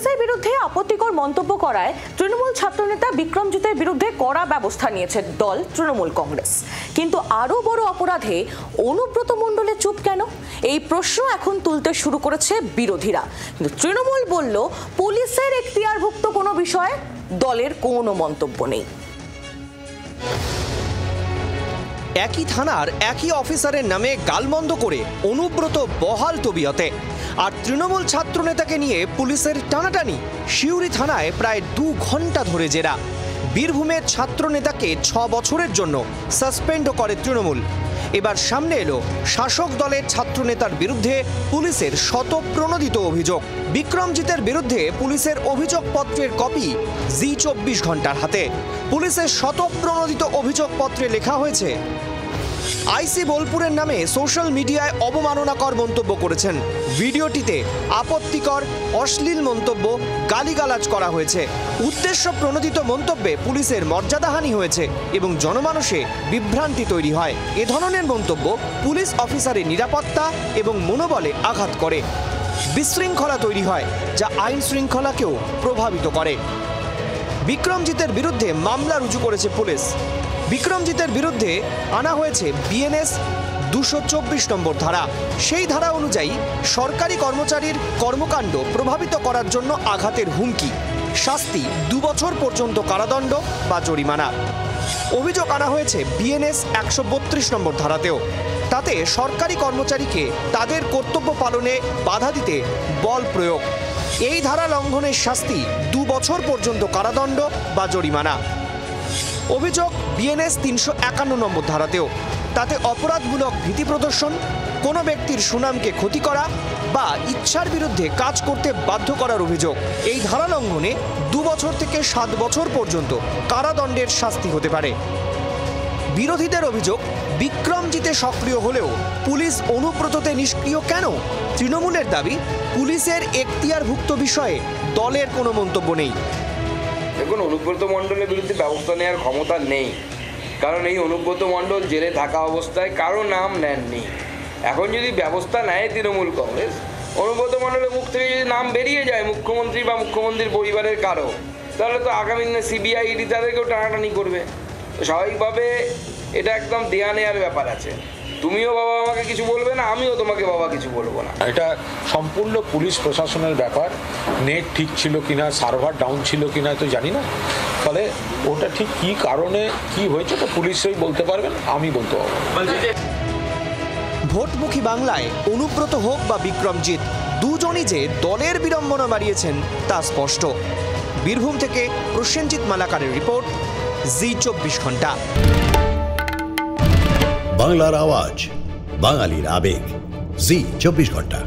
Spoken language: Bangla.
পুলিশের বিরুদ্ধে আপত্তিকর মন্তব্য করায় তৃণমূল ছাত্রনেতা বিক্রমজিতের বিরুদ্ধে কড়া ব্যবস্থা নিয়েছে দল তৃণমূল কংগ্রেস। কিন্তু আরো বড় অপরাধে অনুব্রত মণ্ডলের চুপ কেন, এই প্রশ্ন এখন তুলতে শুরু করেছে বিরোধীরা। কিন্তু তৃণমূল বলল, পুলিশের এখতিয়ারভুক্ত কোনো বিষয়ে দলের কোনো মন্তব্য নেই। একই থানার একই অফিসারের নামে গালমন্দ করে অনুব্রত বহাল তবিয়তে, আর তৃণমূল ছাত্রনেতাকে নিয়ে পুলিশের টানাটানি। সিউড়ি থানায় প্রায় 2 ঘন্টা ধরে জেরা। বীরভূমের ছাত্রনেতাকে 6 বছরের জন্য সাসপেন্ডও করে তৃণমূল। এবার সামনে এলো শাসক দলের ছাত্রনেতার বিরুদ্ধে পুলিশের শতপ্রণোদিত অভিযোগ। বিক্রমজিতের বিরুদ্ধে পুলিশের অভিযোগপত্রের কপি জি 24 ঘন্টার হাতে। পুলিশের শতপ্রণোদিত অভিযোগপত্রে লেখা হয়েছে, আইসি বোলপুরের নামে সোশ্যাল মিডিয়ায় অবমাননাকর মন্তব্য করেছেন। ভিডিওটিতে আপত্তিকর অশ্লীল মন্তব্য, গালিগালাজ করা হয়েছে। উদ্দেশ্য প্রণোদিত মন্তব্যে পুলিশের মর্যাদাহানি হয়েছে এবং জনমানসে বিভ্রান্তি তৈরি হয়। এ ধরনের মন্তব্য পুলিশ অফিসারের নিরাপত্তা এবং মনোবলে আঘাত করে। বিশৃঙ্খলা তৈরি হয়, যা আইন শৃঙ্খলাকেও প্রভাবিত করে। বিক্রমজিতের বিরুদ্ধে মামলা রুজু করেছে পুলিশ। বিক্রমজিতের বিরুদ্ধে আনা হয়েছে বিএনএস 224 নম্বর ধারা। সেই ধারা অনুযায়ী সরকারি কর্মচারীর কর্মকাণ্ড প্রভাবিত করার জন্য আঘাতের হুমকি, শাস্তি 2 বছর পর্যন্ত কারাদণ্ড বা জরিমানা। অভিযোগ আনা হয়েছে বিএনএস 132 নম্বর ধারাতেও। তাতে সরকারি কর্মচারীকে তাদের কর্তব্য পালনে বাধা দিতে বল প্রয়োগ। এই ধারা লঙ্ঘনের শাস্তি 2 বছর পর্যন্ত কারাদণ্ড বা জরিমানা। অভিযোগ বিএনএস 351 নম্বর ধারাতেও। তাতে অপরাধমূলক ভীতি প্রদর্শন, কোনো ব্যক্তির সুনামকে ক্ষতি করা বা ইচ্ছার বিরুদ্ধে কাজ করতে বাধ্য করার অভিযোগ। এই ধারা লঙ্ঘনে 2 বছর থেকে 7 বছর পর্যন্ত কারাদণ্ডের শাস্তি হতে পারে। বিরোধীদের অভিযোগ, বিক্রমজিতে সক্রিয় হলেও পুলিশ অনুব্রততে নিষ্ক্রিয় কেন? তৃণমূলের দাবি, পুলিশের এখতিয়ারভুক্ত বিষয়ে দলের কোনো মন্তব্য নেই। দেখুন, অনুব্রত মণ্ডলের বিরুদ্ধে ব্যবস্থা নেওয়ার ক্ষমতা নেই, কারণ এই অনুব্রত মণ্ডল জেলে থাকা অবস্থায় কারো নাম নেননি। এখন যদি ব্যবস্থা নেয় তৃণমূল কংগ্রেস, অনুব্রত মণ্ডলের মুখ থেকে যদি নাম বেরিয়ে যায় মুখ্যমন্ত্রী বা মুখ্যমন্ত্রীর পরিবারের কারো, তাহলে তো আগামী দিনে সিবিআই ইডি তাদেরকেও টানাটানি করবে। স্বাভাবিকভাবে এটা একদম দেয়া নেওয়ার ব্যাপার আছে। তুমিও বাবা আমাকে কিছু বলবে না, আমিও তোমাকে বাবা কিছু বলবো না। এটা সম্পূর্ণ পুলিশ প্রশাসনের ব্যাপার। নেট ঠিক ছিল কিনা, সার্ভার ডাউন ছিল কিনা তো জানি না, ফলে ওটা ঠিক কি কারণে কি হয়েছে তো পুলিশই বলতে পারবেন, আমি বলতে পারবো। ভোটমুখী বাংলায় অনুব্রত হোক বা বিক্রমজিৎ, দুজনই যে দলের বিড়ম্বনা বাড়িয়েছেন তা স্পষ্ট। বীরভূম থেকে প্রসেনজিৎ মালাকারের রিপোর্ট, জি 24 ঘন্টা। বাংলার আওয়াজ, বাঙালির আবেগ, জি 24 ঘন্টা।